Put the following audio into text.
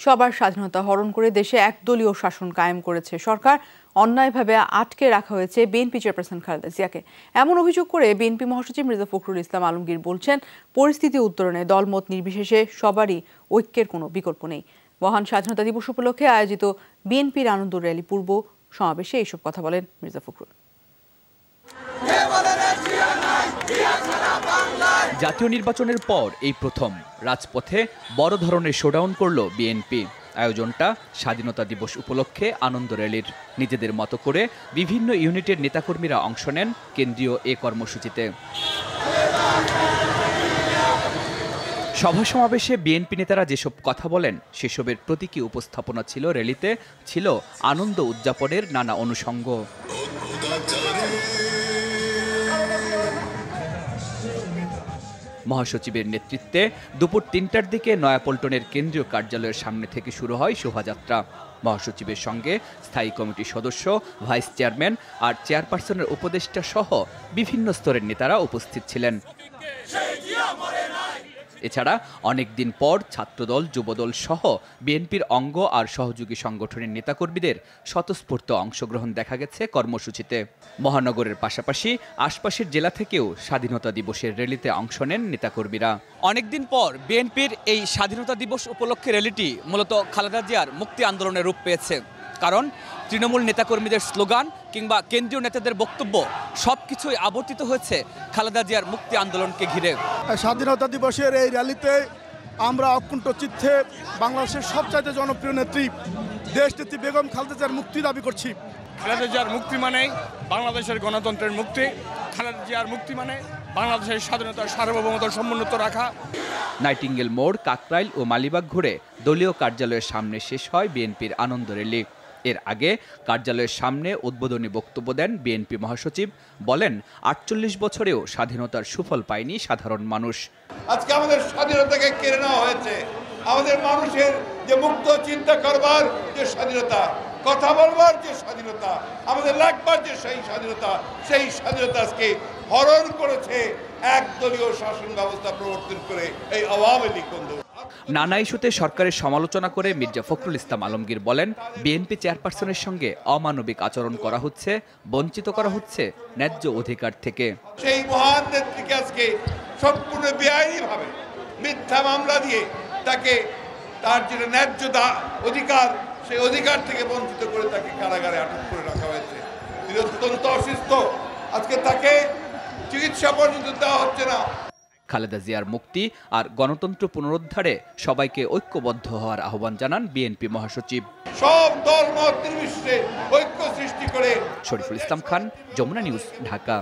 সবার স্বাধীনতা হরণ করে দেশে একদলীয় শাসন কায়েম করেছে সরকার। অন্যায়ভাবে আটকে রাখা হয়েছে বিএনপি চেয়ারপারসন খালেদা জিয়াকে। এমন অভিযোগ করে বিএনপি মহাসচিব মির্জা ফখরুল ইসলাম আলমগীর বলছেন, পরিস্থিতি উত্তরণে দলমত নির্বিশেষে সবারই ঐক্যের কোনো বিকল্প নেই। মহান স্বাধীনতা দিবস উপলক্ষে আয়োজিত বিএনপির আনন্দ র্যালি পূর্ব সমাবেশে এইসব কথা বলেন মির্জা ফখরুল। জাতীয় নির্বাচনের পর এই প্রথম রাজপথে বড় ধরনের শোডাউন করল বিএনপি। আয়োজনটা স্বাধীনতা দিবস উপলক্ষে আনন্দ র্যালির। নিজেদের মতো করে বিভিন্ন ইউনিটের নেতাকর্মীরা অংশ নেন কেন্দ্রীয় এ কর্মসূচিতে। সভা সমাবেশে বিএনপি নেতারা যেসব কথা বলেন সেসবের প্রতীকী উপস্থাপনা ছিল র্যালিতে, ছিল আনন্দ উদযাপনের নানা অনুষঙ্গ। মহাসচিবের নেতৃত্বে দুপুর ৩টার দিকে নয়াপল্টনের কেন্দ্রীয় কার্যালয়ের সামনে থেকে শুরু হয় শোভাযাত্রা। মহাসচিবের সঙ্গে স্থায়ী কমিটির সদস্য, ভাইস চেয়ারম্যান আর চেয়ারপারসনের উপদেষ্টা সহ বিভিন্ন স্তরের নেতারা উপস্থিত ছিলেন। এছাড়া অনেকদিন পর ছাত্রদল, যুবদল সহ বিএনপির অঙ্গ আর সহযোগী সংগঠনের নেতাকর্মীদের স্বতঃস্ফূর্ত অংশগ্রহণ দেখা গেছে কর্মসূচিতে। মহানগরের পাশাপাশি আশপাশের জেলা থেকেও স্বাধীনতা দিবসের র্যালিতে অংশ নেন নেতাকর্মীরা। অনেকদিন পর বিএনপির এই স্বাধীনতা দিবস উপলক্ষে র্যালিটি মূলত খালেদা জিয়ার মুক্তি আন্দোলনের রূপ পেয়েছে। কারণ তৃণমূল নেতাকর্মীদের স্লোগান কিংবা কেন্দ্রীয় নেতাদের বক্তব্য সবকিছুই আবর্তিত হয়েছে খালেদা জিয়ার মুক্তি আন্দোলনকে ঘিরে। স্বাধীনতা দিবসের এই র্যালিতে আমরা অকুণ্ঠ চিত্তে বাংলাদেশের সবচাইতে জনপ্রিয় নেত্রী দেশনেত্রী বেগম খালেদা জিয়ার মুক্তি দাবি করছি। খালেদা জিয়ার মুক্তি মানে বাংলাদেশের গণতন্ত্রের মুক্তি। খালেদা জিয়ার মুক্তি মানে বাংলাদেশের স্বাধীনতা, সার্বভৌমত্ব সমুন্নত রাখা। নাইটিঙ্গেল মোড়, কাকরাইল ও মালিবাগ ঘুরে দলীয় কার্যালয়ের সামনে শেষ হয় বিএনপির আনন্দ র্যালি। এর আগে কার্যালয়ের সামনে উদ্বোধনী বক্তব্য দেন বিএনপি মহাসচিব। বলেন, ৪৮ বছরেও স্বাধীনতার সুফল পায়নি সাধারণ মানুষ। আজকে আমাদের স্বাধীনতাকে কেড়ে নেওয়া হয়েছে। আমাদের মানুষের যে মুক্ত চিন্তা করবার যে স্বাধীনতা, কথা বলবার যে স্বাধীনতা, আমাদের লাগবার যে সেই স্বাধীনতা আজকে হরণ করেছে একদলীয় শাসন ব্যবস্থা প্রবর্তন করে এই আওয়ামী লীগ। নানা ইস্যুতে সরকারের সমালোচনা করে মির্জা ফখরুল ইসলাম আলমগীর বলেন, বিএনপি চেয়ারপারসনের সঙ্গে অমানবিক আচরণ করা হচ্ছে, বঞ্চিত করা হচ্ছে ন্যায্য অধিকার থেকে। সেই মহান নেত্রীকে আজকে সম্পূর্ণ বেআইনিভাবে মিথ্যা মামলা দিয়ে তাকে তার যে ন্যায্য অধিকার, সেই অধিকার থেকে বঞ্চিত করে তাকে কারাগারে আটক করে রাখা হয়েছে। তিনি অত্যন্ত অসুস্থ। আজকে তাকে চিকিৎসা পর্যন্ত দেওয়া হচ্ছে না। খালেদা জিয়ার মুক্তি আর গণতন্ত্র পুনরুদ্ধারে সবাইকে ঐক্যবদ্ধ হওয়ার আহ্বান জানান বিএনপি মহাসচিব। সব দলমত নির্বিশেষে ঐক্য সৃষ্টি করে। শরীফুল ইসলাম খান, যমুনা নিউজ, ঢাকা।